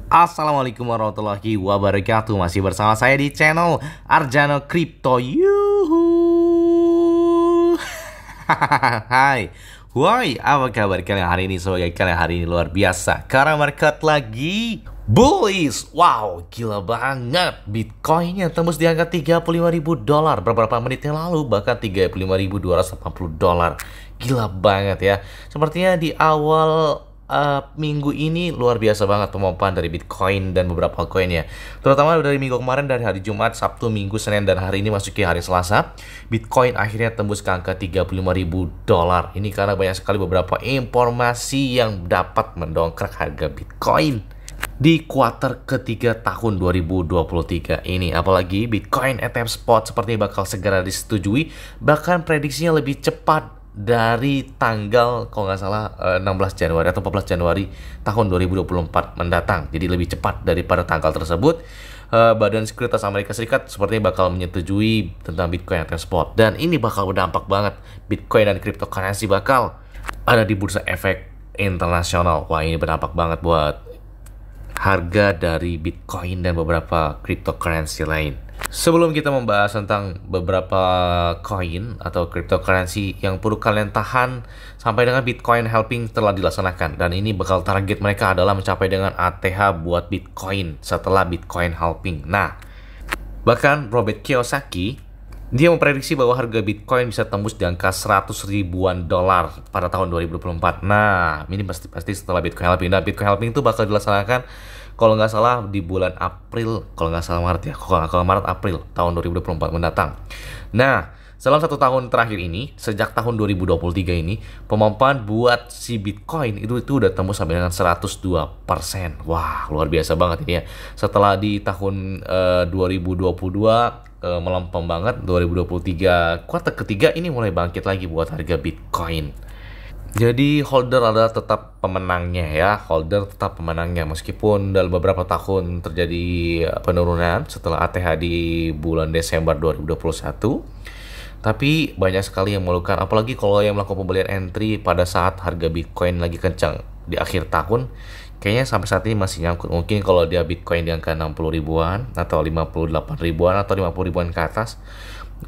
Assalamualaikum warahmatullahi wabarakatuh. Masih bersama saya di channel Arjano Crypto. Yuhu. Hai. Woi, apa kabar kalian hari ini? Semoga kalian hari ini luar biasa karena market lagi bullish. Wow, gila banget. Bitcoinnya tembus di angka $35.000 beberapa menit yang lalu, bahkan $35.280. Gila banget ya. Sepertinya di awal minggu ini luar biasa banget pemompaan dari Bitcoin dan beberapa koin ya. Terutama dari minggu kemarin, dari hari Jumat, Sabtu, Minggu, Senin, dan hari ini masuki hari Selasa, Bitcoin akhirnya tembus ke angka $35.000. Ini karena banyak sekali beberapa informasi yang dapat mendongkrak harga Bitcoin di kuartal ketiga tahun 2023 ini. Apalagi Bitcoin ETF spot sepertinya bakal segera disetujui, bahkan prediksinya lebih cepat dari tanggal kalau nggak salah 16 Januari atau 14 Januari tahun 2024 mendatang. Jadi lebih cepat daripada tanggal tersebut. Badan Sekuritas Amerika Serikat sepertinya bakal menyetujui tentang Bitcoin ETF spot, dan ini bakal berdampak banget. Bitcoin dan cryptocurrency bakal ada di bursa efek internasional. Wah, ini berdampak banget buat harga dari Bitcoin dan beberapa cryptocurrency lain. Sebelum kita membahas tentang beberapa koin atau cryptocurrency yang perlu kalian tahan sampai dengan Bitcoin halving telah dilaksanakan, dan ini bakal target mereka adalah mencapai dengan ATH buat Bitcoin setelah Bitcoin halving. Nah, bahkan Robert Kiyosaki dia memprediksi bahwa harga Bitcoin bisa tembus di angka 100 ribuan dolar pada tahun 2024. Nah, ini pasti setelah Bitcoin halving. Dan Bitcoin halving itu bakal dilaksanakan kalau nggak salah di bulan April, kalau nggak salah Maret ya, kalau Maret April tahun 2024 mendatang. Nah, selama 1 tahun terakhir ini, sejak tahun 2023 ini, pemompaan buat si Bitcoin itu udah tembus sampai dengan 102%. Wah, luar biasa banget ini ya. Setelah di tahun 2022 melempem banget, 2023 kuartal ketiga ini mulai bangkit lagi buat harga Bitcoin. Jadi holder adalah tetap pemenangnya ya, holder tetap pemenangnya meskipun dalam beberapa tahun terjadi penurunan setelah ATH di bulan Desember 2021. Tapi banyak sekali yang mengeluhkan, apalagi kalau yang melakukan pembelian entry pada saat harga Bitcoin lagi kencang di akhir tahun. Kayaknya sampai saat ini masih nyangkut. Mungkin kalau dia Bitcoin di angka 60 ribuan atau 58 ribuan atau 50 ribuan ke atas,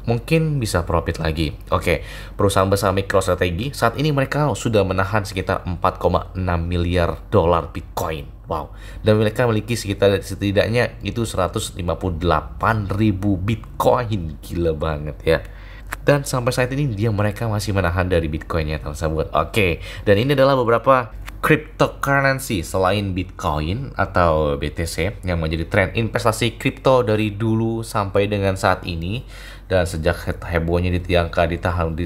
mungkin bisa profit lagi. Oke, perusahaan besar MicroStrategy saat ini mereka sudah menahan sekitar 4,6 miliar dolar Bitcoin. Wow. Dan mereka memiliki sekitar setidaknya itu 158 ribu Bitcoin. Gila banget ya. Dan sampai saat ini mereka masih menahan dari Bitcoinnya tersebut. Oke, dan ini adalah beberapa cryptocurrency selain Bitcoin atau BTC yang menjadi tren investasi kripto dari dulu sampai dengan saat ini. Dan sejak hebohnya di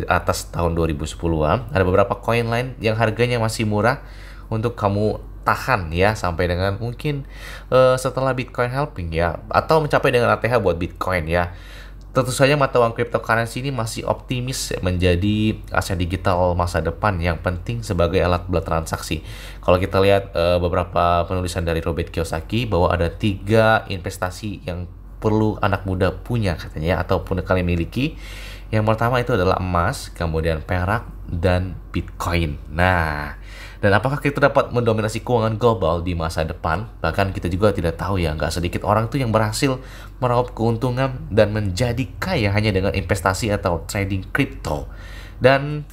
atas tahun 2010-an, ada beberapa koin lain yang harganya masih murah untuk kamu tahan ya sampai dengan mungkin setelah Bitcoin halving ya, atau mencapai dengan ATH buat Bitcoin ya. Tentu saja mata uang cryptocurrency ini masih optimis menjadi aset digital masa depan yang penting sebagai alat bertransaksi. Kalau kita lihat beberapa penulisan dari Robert Kiyosaki bahwa ada 3 investasi yang perlu anak muda punya katanya ataupun kalian miliki. Yang pertama itu adalah emas, kemudian perak, dan Bitcoin. Nah, dan apakah kita dapat mendominasi keuangan global di masa depan? Bahkan kita juga tidak tahu ya, nggak sedikit orang tuh yang berhasil meraup keuntungan dan menjadi kaya hanya dengan investasi atau trading kripto. Dan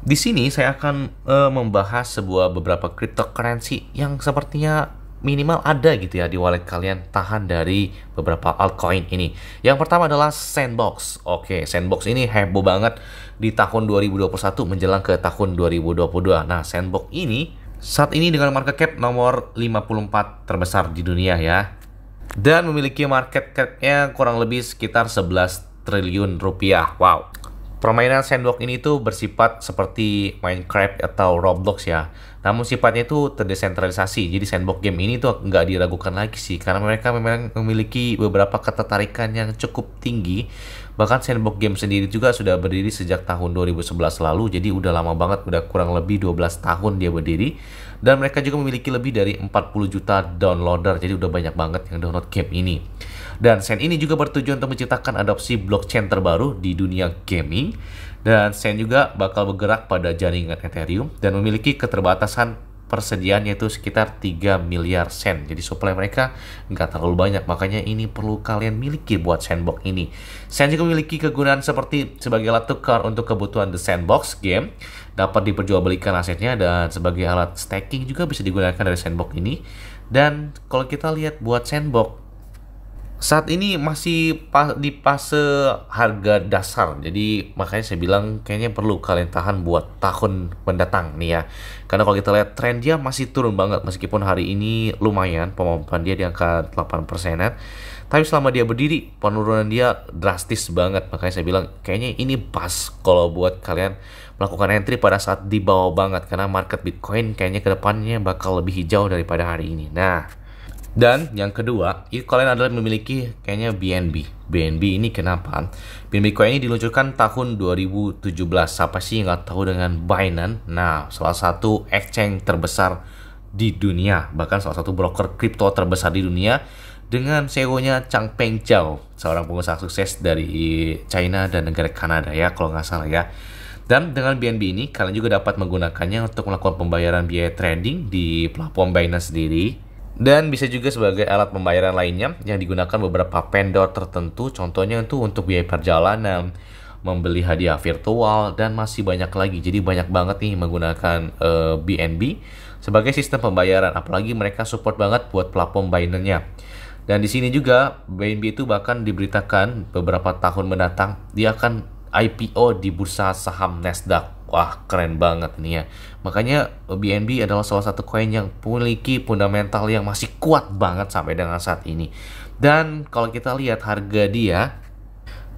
di sini saya akan membahas beberapa cryptocurrency yang sepertinya minimal ada gitu ya di wallet kalian, tahan dari beberapa altcoin ini. Yang pertama adalah Sandbox. Oke, Sandbox ini heboh banget di tahun 2021 menjelang ke tahun 2022. Nah, Sandbox ini saat ini dengan market cap nomor 54 terbesar di dunia ya. Dan memiliki market cap-nya kurang lebih sekitar 11 triliun rupiah. Wow. Permainan Sandbox ini tuh bersifat seperti Minecraft atau Roblox ya. Namun sifatnya itu terdesentralisasi. Jadi Sandbox game ini tuh nggak diragukan lagi sih, karena mereka memang memiliki beberapa ketertarikan yang cukup tinggi. Bahkan Sandbox game sendiri juga sudah berdiri sejak tahun 2011 lalu. Jadi udah lama banget, udah kurang lebih 12 tahun dia berdiri. Dan mereka juga memiliki lebih dari 40 juta downloader. Jadi udah banyak banget yang download game ini. Dan Sand ini juga bertujuan untuk menciptakan adopsi blockchain terbaru di dunia gaming. Dan Sand juga bakal bergerak pada jaringan Ethereum dan memiliki keterbatasan persediaannya itu sekitar 3 miliar sen. Jadi supply mereka nggak terlalu banyak, makanya ini perlu kalian miliki buat Sandbox ini. Sen juga memiliki kegunaan seperti sebagai alat tukar untuk kebutuhan The Sandbox game, dapat diperjualbelikan asetnya, dan sebagai alat staking juga bisa digunakan dari Sandbox ini. Dan kalau kita lihat buat Sandbox saat ini masih di fase harga dasar, jadi makanya saya bilang kayaknya perlu kalian tahan buat tahun mendatang nih ya. Karena kalau kita lihat tren dia masih turun banget, meskipun hari ini lumayan pemompan dia di angka 8%-an, tapi selama dia berdiri penurunan dia drastis banget. Makanya saya bilang kayaknya ini pas kalau buat kalian melakukan entry pada saat di bawah banget, karena market Bitcoin kayaknya kedepannya bakal lebih hijau daripada hari ini. Nah, dan yang kedua, itu kalian adalah memiliki kayaknya BNB. BNB ini kenapa? BNB Coin ini diluncurkan tahun 2017. Siapa sih yang nggak tahu dengan Binance? Nah, salah satu exchange terbesar di dunia, bahkan salah satu broker kripto terbesar di dunia, dengan CEO-nya Changpeng Zhao, seorang pengusaha sukses dari China dan negara Kanada ya, kalau nggak salah ya. Dan dengan BNB ini, kalian juga dapat menggunakannya untuk melakukan pembayaran biaya trading di platform Binance sendiri. Dan bisa juga sebagai alat pembayaran lainnya yang digunakan beberapa vendor tertentu. Contohnya itu untuk biaya perjalanan, membeli hadiah virtual, dan masih banyak lagi. Jadi banyak banget nih menggunakan BNB sebagai sistem pembayaran. Apalagi mereka support banget buat platform Binance-nya. Dan di sini juga BNB itu bahkan diberitakan beberapa tahun mendatang dia akan IPO di bursa saham Nasdaq. Wah, keren banget nih ya. Makanya BNB adalah salah satu koin yang memiliki fundamental yang masih kuat banget sampai dengan saat ini. Dan kalau kita lihat harga dia,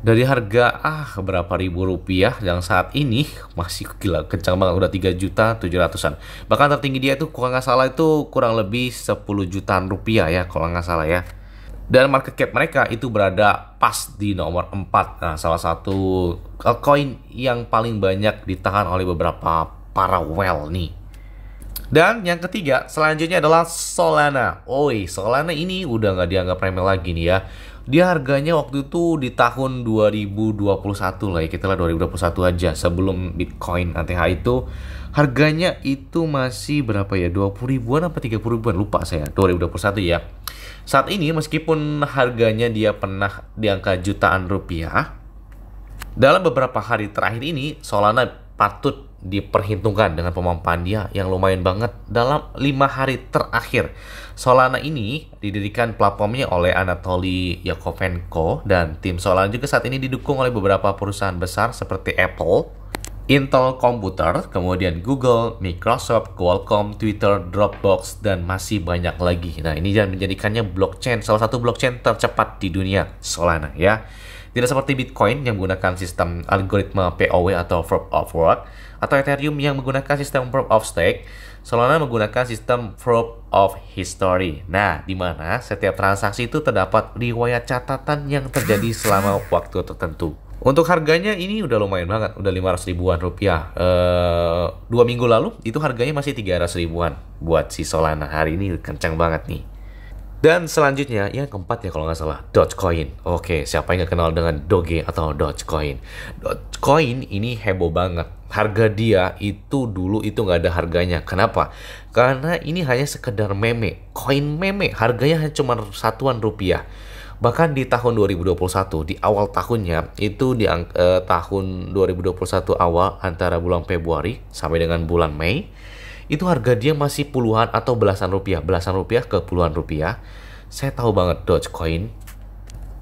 dari harga berapa ribu rupiah yang saat ini masih gila kencang banget, udah 3.700.000-an. Bahkan tertinggi dia itu kalau nggak salah itu kurang lebih 10 jutaan rupiah ya kalau nggak salah ya. Dan market cap mereka itu berada pas di nomor 4. Nah, salah satu koin yang paling banyak ditahan oleh beberapa para whale nih. Dan yang ketiga selanjutnya adalah Solana. Solana ini udah nggak dianggap remeh lagi nih ya. Dia harganya waktu itu di tahun 2021 lah ya, kita lah 2021 aja, sebelum Bitcoin ATH itu harganya itu masih berapa ya, 20 ribuan apa 30 ribuan, lupa saya, 2021 ya. Saat ini meskipun harganya dia pernah di angka jutaan rupiah, dalam beberapa hari terakhir ini Solana patut diperhitungkan dengan pemompan dia yang lumayan banget dalam 5 hari terakhir. Solana ini didirikan platformnya oleh Anatoly Yakovenko, dan tim Solana juga saat ini didukung oleh beberapa perusahaan besar seperti Apple, Intel Computer, kemudian Google, Microsoft, Qualcomm, Twitter, Dropbox, dan masih banyak lagi. Nah, ini dan menjadikannya blockchain, salah satu blockchain tercepat di dunia, Solana ya. Tidak seperti Bitcoin yang menggunakan sistem algoritma POW atau Proof of Work, atau Ethereum yang menggunakan sistem Proof of Stake, Solana menggunakan sistem Proof of History. Nah, di mana setiap transaksi itu terdapat riwayat catatan yang terjadi selama waktu tertentu. Untuk harganya ini udah lumayan banget, udah 500 ribuan rupiah. 2 minggu lalu itu harganya masih 300 ribuan buat si Solana. Hari ini kencang banget nih. Dan selanjutnya yang keempat ya kalau nggak salah, Dogecoin. Oke, siapa yang nggak kenal dengan Doge atau Dogecoin? Dogecoin ini heboh banget. Harga dia itu dulu itu nggak ada harganya. Kenapa? Karena ini hanya sekedar meme, koin meme. Harganya hanya cuma satuan rupiah. Bahkan di tahun 2021, di awal tahunnya, itu di tahun 2021 awal antara bulan Februari sampai dengan bulan Mei, itu harga dia masih puluhan atau belasan rupiah ke puluhan rupiah. Saya tahu banget Dogecoin,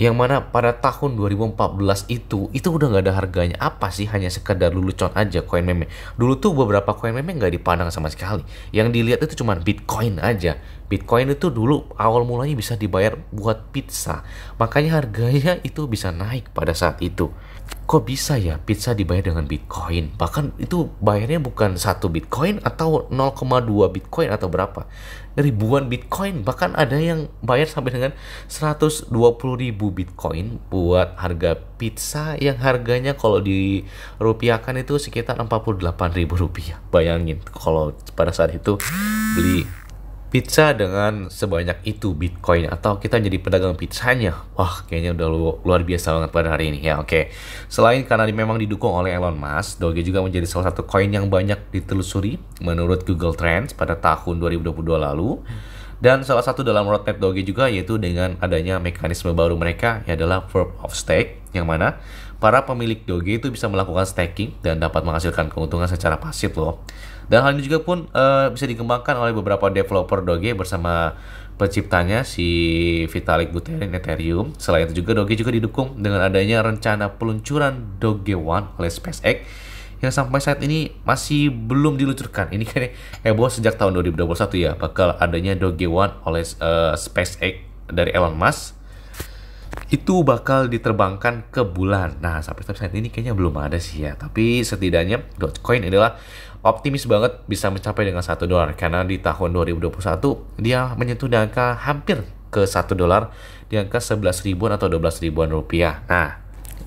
yang mana pada tahun 2014 itu udah nggak ada harganya. Apa sih, hanya sekedar lelucon aja koin meme. Dulu tuh beberapa koin meme nggak dipandang sama sekali. Yang dilihat itu cuma Bitcoin aja. Bitcoin itu dulu awal mulanya bisa dibayar buat pizza. Makanya harganya itu bisa naik pada saat itu. Kok bisa ya pizza dibayar dengan Bitcoin? Bahkan itu bayarnya bukan 1 Bitcoin atau 0,2 Bitcoin atau berapa, ribuan Bitcoin. Bahkan ada yang bayar sampai dengan 120.000 Bitcoin buat harga pizza yang harganya kalau dirupiahkan itu sekitar 48.000 rupiah. Bayangin kalau pada saat itu beli pizza dengan sebanyak itu Bitcoin atau kita jadi pedagang pizzanya. Wah, kayaknya udah luar biasa banget pada hari ini ya. Oke. Selain karena memang didukung oleh Elon Musk, Doge juga menjadi salah satu koin yang banyak ditelusuri menurut Google Trends pada tahun 2022 lalu. Dan salah satu dalam roadmap Doge juga yaitu dengan adanya mekanisme baru mereka yang adalah Proof of Stake, yang mana para pemilik Doge itu bisa melakukan staking dan dapat menghasilkan keuntungan secara pasif loh. Dan hal ini juga pun bisa dikembangkan oleh beberapa developer Doge bersama penciptanya si Vitalik Buterin Ethereum. Selain itu juga Doge juga didukung dengan adanya rencana peluncuran Doge One oleh SpaceX yang sampai saat ini masih belum diluncurkan. Ini kan heboh sejak tahun 2021 ya, bakal adanya Doge One oleh SpaceX dari Elon Musk. Itu bakal diterbangkan ke bulan. Nah, sampai saat ini kayaknya belum ada sih ya. Tapi setidaknya Dogecoin adalah optimis banget bisa mencapai dengan $1 karena di tahun 2021 dia menyentuh di angka hampir ke $1 di angka 11 ribuan atau 12 ribuan rupiah. Nah,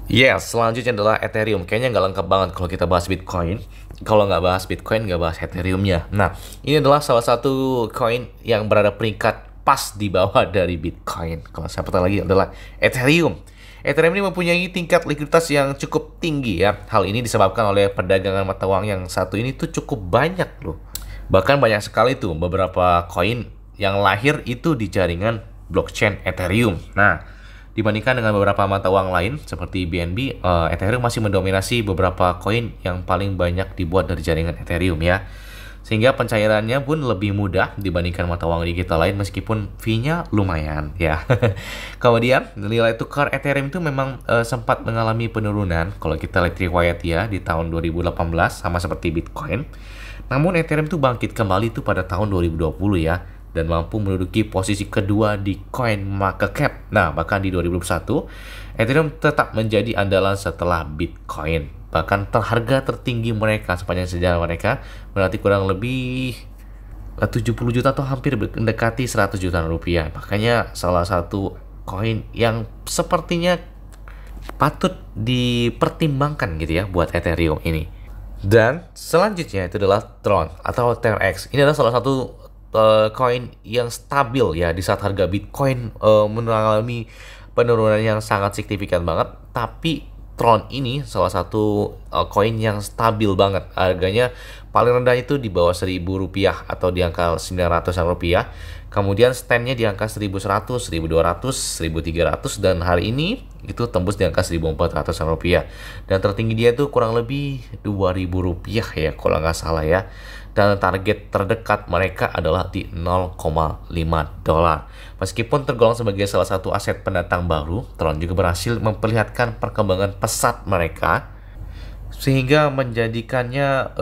yes, selanjutnya adalah Ethereum. Kayaknya nggak lengkap banget kalau kita bahas Bitcoin. Kalau nggak bahas Bitcoin, nggak bahas Ethereum-nya. Nah, ini adalah salah satu koin yang berada peringkat pas di bawah dari Bitcoin. Kalau saya pertama lagi adalah Ethereum. Ethereum ini mempunyai tingkat likuiditas yang cukup tinggi ya. Hal ini disebabkan oleh perdagangan mata uang yang satu ini tuh cukup banyak loh. Bahkan banyak sekali tuh beberapa koin yang lahir itu di jaringan blockchain Ethereum. Nah, dibandingkan dengan beberapa mata uang lain seperti BNB, Ethereum masih mendominasi beberapa koin yang paling banyak dibuat dari jaringan Ethereum ya. Sehingga pencairannya pun lebih mudah dibandingkan mata uang digital lain meskipun fee-nya lumayan ya. Kemudian nilai tukar Ethereum itu memang sempat mengalami penurunan kalau kita lihat riwayat ya di tahun 2018 sama seperti Bitcoin. Namun Ethereum itu bangkit kembali itu pada tahun 2020 ya dan mampu menduduki posisi kedua di coin market cap. Nah, bahkan di 2021 Ethereum tetap menjadi andalan setelah Bitcoin. Bahkan harga tertinggi mereka sepanjang sejarah mereka berarti kurang lebih 70 juta atau hampir mendekati 100 juta rupiah. Makanya salah satu koin yang sepertinya patut dipertimbangkan gitu ya buat Ethereum ini. Dan selanjutnya itu adalah Tron atau TRX. Ini adalah salah satu koin yang stabil ya di saat harga Bitcoin mengalami penurunan yang sangat signifikan banget, tapi Tron ini salah satu koin yang stabil banget. Harganya paling rendah itu di bawah 1.000 rupiah atau di angka 900-an rupiah. Kemudian standnya di angka 1.100, 1.200, 1.300 dan hari ini itu tembus di angka 1.400-an rupiah. Dan tertinggi dia itu kurang lebih 2.000 rupiah ya kalau nggak salah ya. Dan target terdekat mereka adalah di $0,5. Meskipun tergolong sebagai salah satu aset pendatang baru, Tron juga berhasil memperlihatkan perkembangan pesat mereka sehingga menjadikannya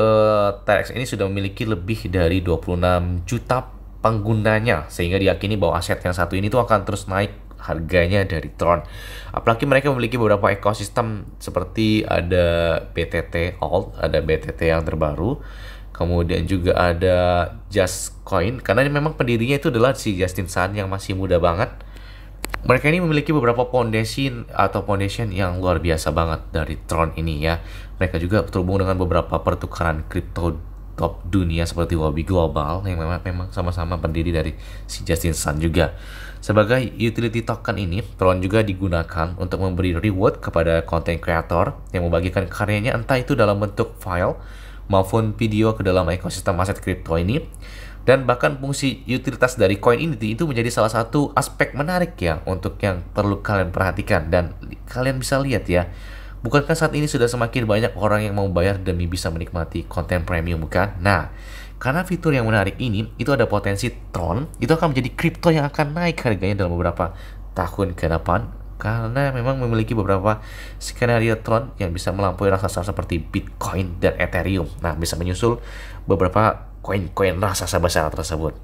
TRX ini sudah memiliki lebih dari 26 juta penggunanya, sehingga diyakini bahwa aset yang satu ini tuh akan terus naik harganya dari Tron. Apalagi mereka memiliki beberapa ekosistem seperti ada BTT Alt, ada BTT yang terbaru. Kemudian juga ada Just Coin, karena memang pendirinya itu adalah si Justin Sun yang masih muda banget. Mereka ini memiliki beberapa foundation yang luar biasa banget dari Tron ini ya. Mereka juga terhubung dengan beberapa pertukaran kripto top dunia seperti Huobi Global yang memang sama-sama berdiri dari si Justin Sun juga. Sebagai utility token ini, Tron juga digunakan untuk memberi reward kepada content creator yang membagikan karyanya entah itu dalam bentuk file maupun video ke dalam ekosistem aset kripto ini. Dan bahkan fungsi utilitas dari koin ini itu menjadi salah satu aspek menarik ya untuk yang perlu kalian perhatikan. Dan kalian bisa lihat ya, bukankah saat ini sudah semakin banyak orang yang mau bayar demi bisa menikmati konten premium, bukan? Nah, karena fitur yang menarik ini, itu ada potensi Tron itu akan menjadi kripto yang akan naik harganya dalam beberapa tahun ke depan, karena memang memiliki beberapa skenario Tron yang bisa melampaui raksasa seperti Bitcoin dan Ethereum. Nah, bisa menyusul beberapa koin-koin raksasa besar tersebut.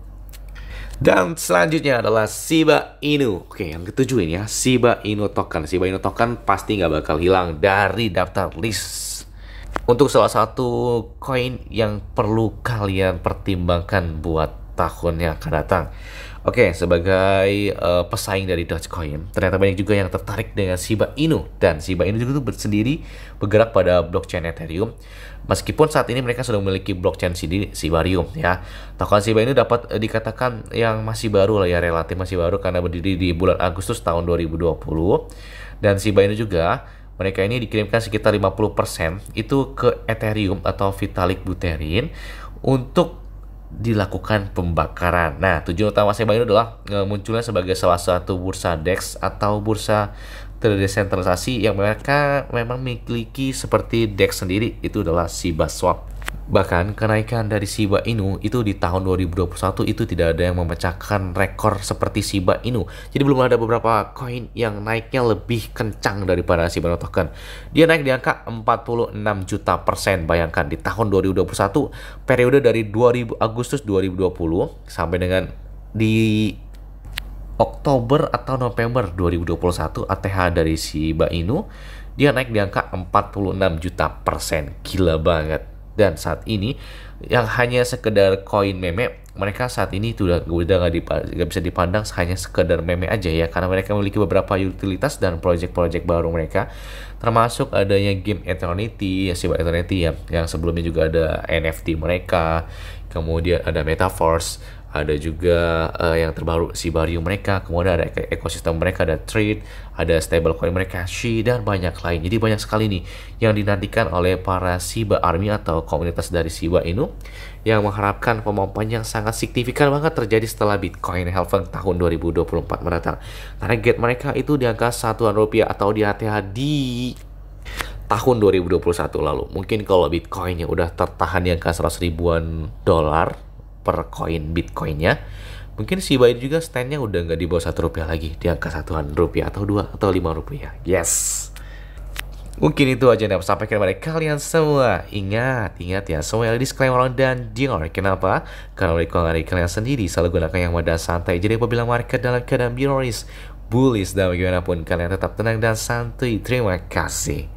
Dan selanjutnya adalah Shiba Inu. Oke, yang ketujuh ini ya, Shiba Inu Token. Shiba Inu Token pasti nggak bakal hilang dari daftar list untuk salah satu koin yang perlu kalian pertimbangkan buat tahun yang akan datang. Oke, sebagai pesaing dari Dogecoin, ternyata banyak juga yang tertarik dengan Shiba Inu, dan Shiba Inu juga tuh sendiri bergerak pada blockchain Ethereum. Meskipun saat ini mereka sudah memiliki blockchain sendiri, Shibarium ya. Token Shiba Inu dapat dikatakan yang masih baru lah ya, relatif masih baru karena berdiri di bulan Agustus tahun 2020. Dan Shiba Inu juga mereka ini dikirimkan sekitar 50% itu ke Ethereum atau Vitalik Buterin untuk dilakukan pembakaran. Nah, tujuan utama Shiba Inu adalah munculnya sebagai salah satu bursa DEX atau bursa terdesentralisasi yang mereka memang memiliki seperti DEX sendiri, itu adalah Shiba Swap. Bahkan kenaikan dari Shiba Inu itu di tahun 2021 itu tidak ada yang memecahkan rekor seperti Shiba Inu. Jadi belum ada beberapa koin yang naiknya lebih kencang daripada Shiba Inu token. Dia naik di angka 46 juta %. Bayangkan di tahun 2021, periode dari Agustus 2020 sampai dengan di Oktober atau November 2021, ATH dari Shiba Inu dia naik di angka 46 juta %. Gila banget. Dan saat ini yang hanya sekedar koin meme, mereka saat ini udah nggak bisa dipandang hanya sekedar meme aja ya, karena mereka memiliki beberapa utilitas dan project-project baru mereka, termasuk adanya game Eternity ya, Shiba Eternity ya, yang sebelumnya juga ada NFT mereka, kemudian ada Metaverse, ada juga yang terbaru Shibarium mereka, kemudian ada ekosistem mereka, ada trade, ada stablecoin mereka, Shi, dan banyak lain. Jadi banyak sekali nih yang dinantikan oleh para Shiba Army atau komunitas dari Shiba Inu yang mengharapkan pemompan yang sangat signifikan banget terjadi setelah Bitcoin halving tahun 2024 mendatang. Target mereka itu di angka Rp1 atau di ATH di tahun 2021 lalu. Mungkin kalau Bitcoinnya udah tertahan di angka 100 ribuan dolar per koin Bitcoinnya, mungkin Shiba Inu juga standnya udah nggak di bawah Rp1 lagi, di angka Rp1 atau 2 atau Rp5. Yes. Mungkin itu aja yang dapat sampaikan kepada kalian semua. Ingat ya, semua ada disclaimer dan dior. Kenapa? Karena dari kalian sendiri selalu gunakan yang mudah santai. Jadi apabila market dalam keadaan bullish dan bagaimanapun, kalian tetap tenang dan santuy. Terima kasih.